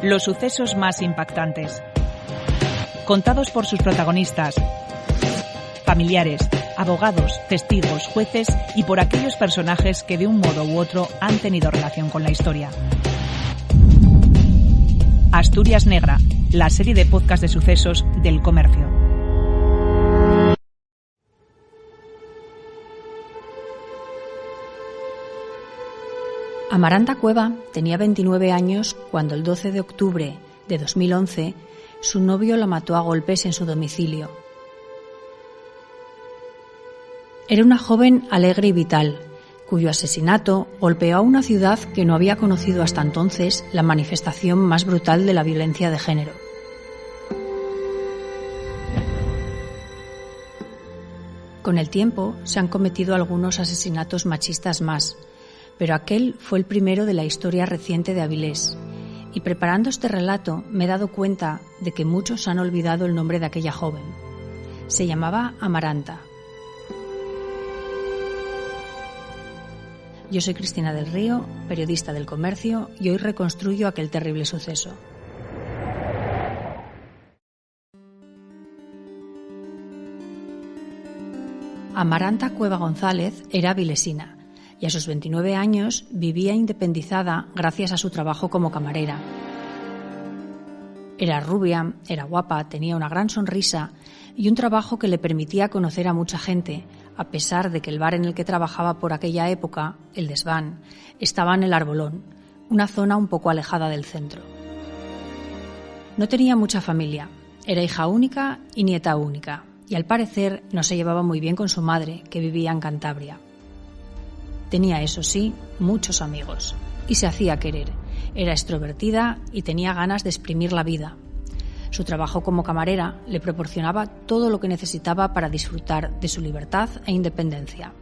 Los sucesos más impactantes. Contados por sus protagonistas, familiares, abogados, testigos, jueces y por aquellos personajes que de un modo u otro han tenido relación con la historia. Asturias Negra, la serie de podcast de sucesos del Comercio. Amaranta Cueva tenía 29 años cuando el 12 de octubre de 2011 su novio la mató a golpes en su domicilio. Era una joven alegre y vital, cuyo asesinato golpeó a una ciudad que no había conocido hasta entonces la manifestación más brutal de la violencia de género. Con el tiempo se han cometido algunos asesinatos machistas más, pero aquel fue el primero de la historia reciente de Avilés. Y preparando este relato me he dado cuenta de que muchos han olvidado el nombre de aquella joven. Se llamaba Amaranta. Yo soy Cristina del Río, periodista del Comercio, y hoy reconstruyo aquel terrible suceso. Amaranta Cueva González era avilesina y a sus 29 años vivía independizada gracias a su trabajo como camarera. Era rubia, era guapa, tenía una gran sonrisa y un trabajo que le permitía conocer a mucha gente, a pesar de que el bar en el que trabajaba por aquella época, el Desván, estaba en el Arbolón, una zona un poco alejada del centro. No tenía mucha familia, era hija única y nieta única, y al parecer no se llevaba muy bien con su madre, que vivía en Cantabria. Tenía, eso sí, muchos amigos, y se hacía querer. Era extrovertida y tenía ganas de exprimir la vida. Su trabajo como camarera le proporcionaba todo lo que necesitaba para disfrutar de su libertad e independencia.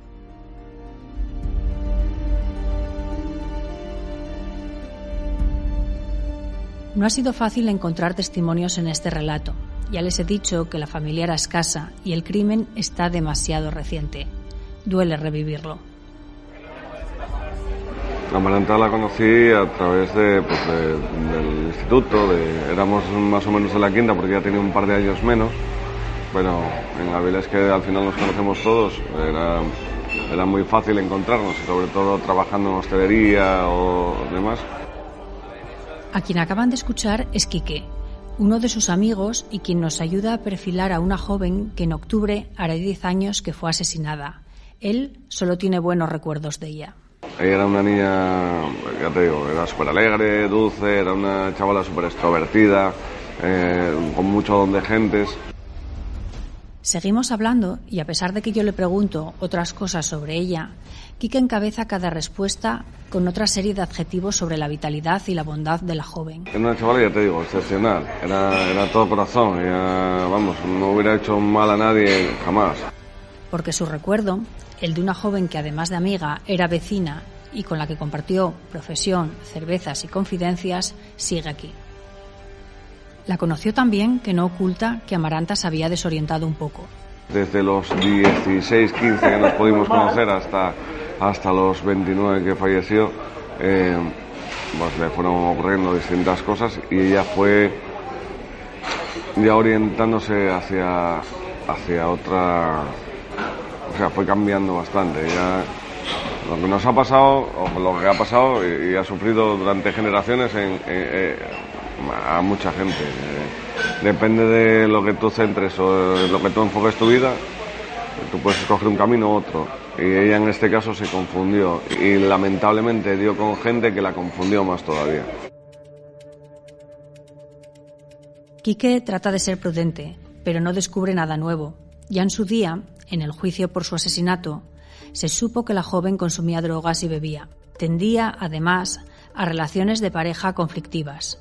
No ha sido fácil encontrar testimonios en este relato. Ya les he dicho que la familia era escasa y el crimen está demasiado reciente. Duele revivirlo. Amaranta la conocí a través del instituto, éramos más o menos de la quinta porque ya tenía un par de años menos, pero en Avilés, que al final nos conocemos todos, era muy fácil encontrarnos, y sobre todo trabajando en hostelería o demás. A quien acaban de escuchar es Quique, uno de sus amigos y quien nos ayuda a perfilar a una joven que en octubre hará 10 años que fue asesinada. Él solo tiene buenos recuerdos de ella. Ella era una niña, ya te digo, era súper alegre, dulce, era una chavala súper extrovertida, con mucho don de gentes. Seguimos hablando y a pesar de que yo le pregunto otras cosas sobre ella, Quique encabeza cada respuesta con otra serie de adjetivos sobre la vitalidad y la bondad de la joven. Era una chavala, ya te digo, excepcional, era todo corazón, ella, vamos, no hubiera hecho mal a nadie jamás. Porque su recuerdo, el de una joven que además de amiga era vecina y con la que compartió profesión, cervezas y confidencias, sigue aquí. La conoció tan bien que no oculta que Amaranta se había desorientado un poco. Desde los 16, 15 que nos pudimos conocer hasta los 29 que falleció, pues le fueron ocurriendo distintas cosas y ella fue ya orientándose hacia otra. O sea, fue cambiando bastante. Ya, lo que nos ha pasado, o lo que ha pasado y ha sufrido durante generaciones a mucha gente. Depende de lo que tú centres o de lo que tú enfoques tu vida, tú puedes escoger un camino u otro. Y ella en este caso se confundió y lamentablemente dio con gente que la confundió más todavía. Quique trata de ser prudente, pero no descubre nada nuevo. Ya en su día, en el juicio por su asesinato, se supo que la joven consumía drogas y bebía. Tendía, además, a relaciones de pareja conflictivas.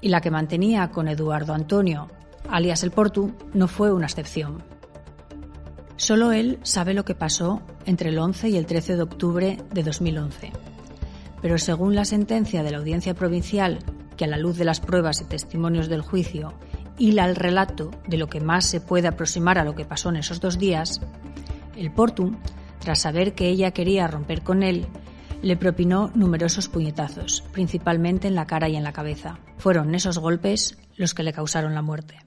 Y la que mantenía con Eduardo Antonio, alias el Portu, no fue una excepción. Solo él sabe lo que pasó entre el 11 y el 13 de octubre de 2011. Pero según la sentencia de la Audiencia Provincial, que a la luz de las pruebas y testimonios del juicio hila el relato de lo que más se puede aproximar a lo que pasó en esos 2 días, el Portu, tras saber que ella quería romper con él, Le propinó numerosos puñetazos, principalmente en la cara y en la cabeza. Fueron esos golpes los que le causaron la muerte.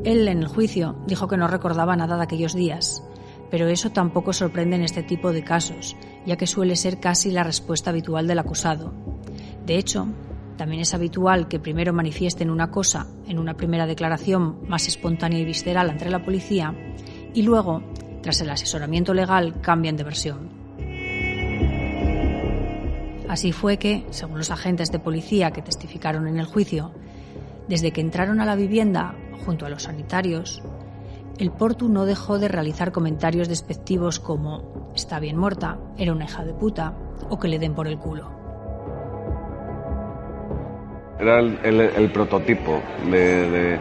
Él, en el juicio, dijo que no recordaba nada de aquellos días, pero eso tampoco sorprende en este tipo de casos, ya que suele ser casi la respuesta habitual del acusado. De hecho, también es habitual que primero manifiesten una cosa en una primera declaración más espontánea y visceral ante la policía y luego, tras el asesoramiento legal, cambian de versión. Así fue que, según los agentes de policía que testificaron en el juicio, desde que entraron a la vivienda, junto a los sanitarios, el Portu no dejó de realizar comentarios despectivos como «está bien muerta», «era una hija de puta» o «que le den por el culo». Era el prototipo de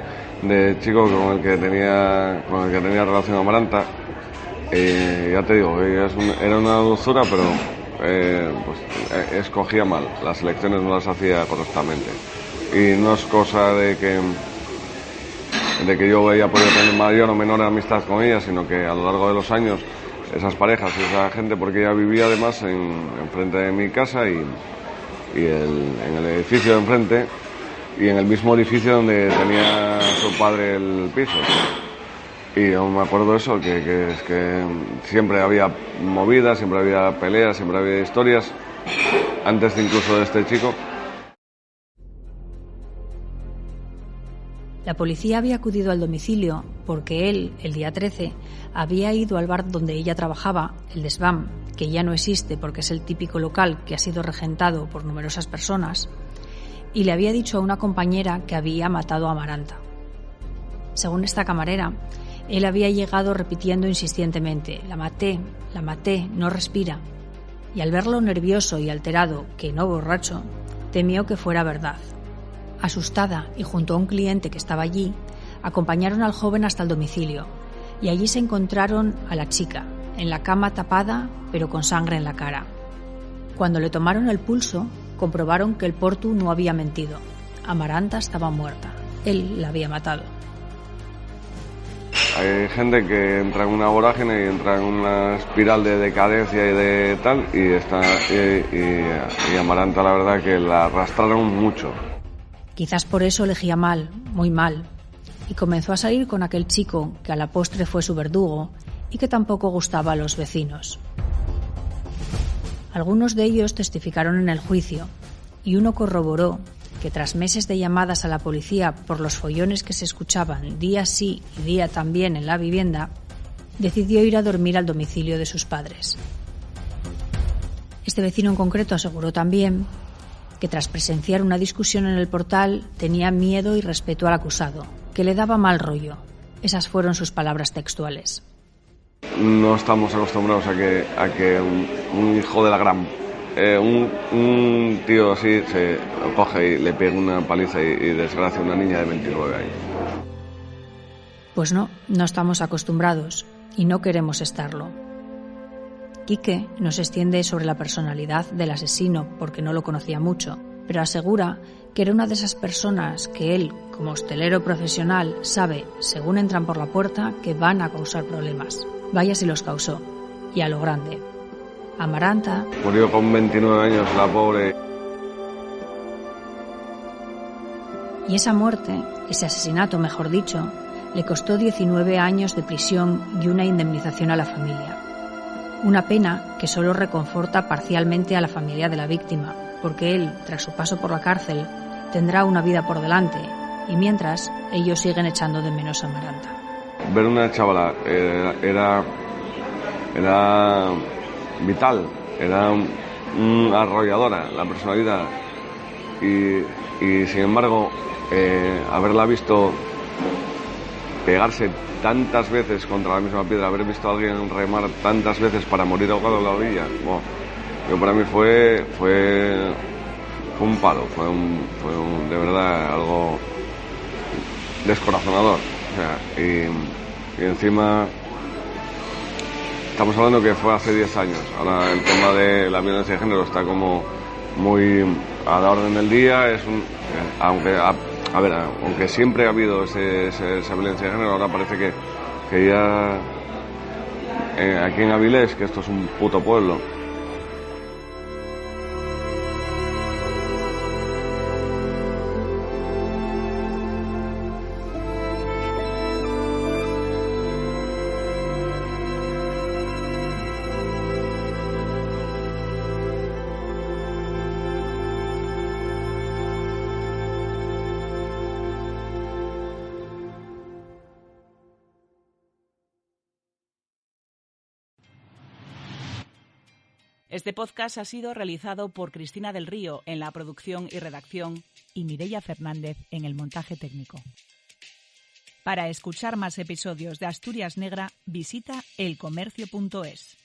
chico con el que tenía relación Amaranta. Ya te digo, era una dulzura, pero pues, escogía mal, las elecciones no las hacía correctamente. Y no es cosa de que yo haya podido tener mayor o menor amistad con ella, sino que a lo largo de los años esas parejas y esa gente, porque ella vivía además enfrente de mi casa y en el edificio de enfrente y en el mismo edificio donde tenía su padre el piso. Y yo me acuerdo eso, que siempre había movidas, siempre había peleas, siempre había historias, antes incluso de este chico. La policía había acudido al domicilio porque él, el día 13, había ido al bar donde ella trabajaba, el Desván, que ya no existe porque es el típico local que ha sido regentado por numerosas personas, y le había dicho a una compañera que había matado a Amaranta. Según esta camarera, él había llegado repitiendo insistentemente la maté, no respira», y al verlo nervioso y alterado, que no borracho, temió que fuera verdad. Asustada y junto a un cliente que estaba allí, acompañaron al joven hasta el domicilio y allí se encontraron a la chica, en la cama tapada pero con sangre en la cara. Cuando le tomaron el pulso, comprobaron que el Portu no había mentido. Amaranta estaba muerta. Él la había matado. Hay gente que entra en una vorágine y entra en una espiral de decadencia y de tal, y Amaranta, la verdad, que la arrastraron mucho. Quizás por eso elegía mal, muy mal, y comenzó a salir con aquel chico que a la postre fue su verdugo y que tampoco gustaba a los vecinos. Algunos de ellos testificaron en el juicio y uno corroboró que tras meses de llamadas a la policía por los follones que se escuchaban día sí y día también en la vivienda, decidió ir a dormir al domicilio de sus padres. Este vecino en concreto aseguró también que tras presenciar una discusión en el portal tenía miedo y respeto al acusado, que le daba mal rollo. Esas fueron sus palabras textuales. No estamos acostumbrados a que un hijo de la gran... un tío así se coge y le pega una paliza y desgracia a una niña de 29 años. Pues no estamos acostumbrados y no queremos estarlo. Quique nos extiende sobre la personalidad del asesino porque no lo conocía mucho, pero asegura que era una de esas personas que él, como hostelero profesional, sabe, según entran por la puerta, que van a causar problemas. Vaya si los causó, y a lo grande. Amaranta murió con 29 años, la pobre. Y esa muerte, ese asesinato mejor dicho, le costó 19 años de prisión y una indemnización a la familia. Una pena que solo reconforta parcialmente a la familia de la víctima, porque él, tras su paso por la cárcel, tendrá una vida por delante, y mientras, ellos siguen echando de menos a Amaranta. Ver una chavala era vital, era arrolladora la personalidad, y sin embargo, haberla visto pegarse tantas veces contra la misma piedra, haber visto a alguien remar tantas veces para morir ahogado en la orilla, bueno, yo para mí fue un palo, fue de verdad algo descorazonador. O sea, y encima estamos hablando que fue hace 10 años. Ahora el tema de la violencia de género está como muy a la orden del día. Aunque siempre ha habido esa violencia de género, ahora parece que ya aquí en Avilés, que esto es un puto pueblo. Este podcast ha sido realizado por Cristina del Río en la producción y redacción y Mireia Fernández en el montaje técnico. Para escuchar más episodios de Asturias Negra, visita elcomercio.es.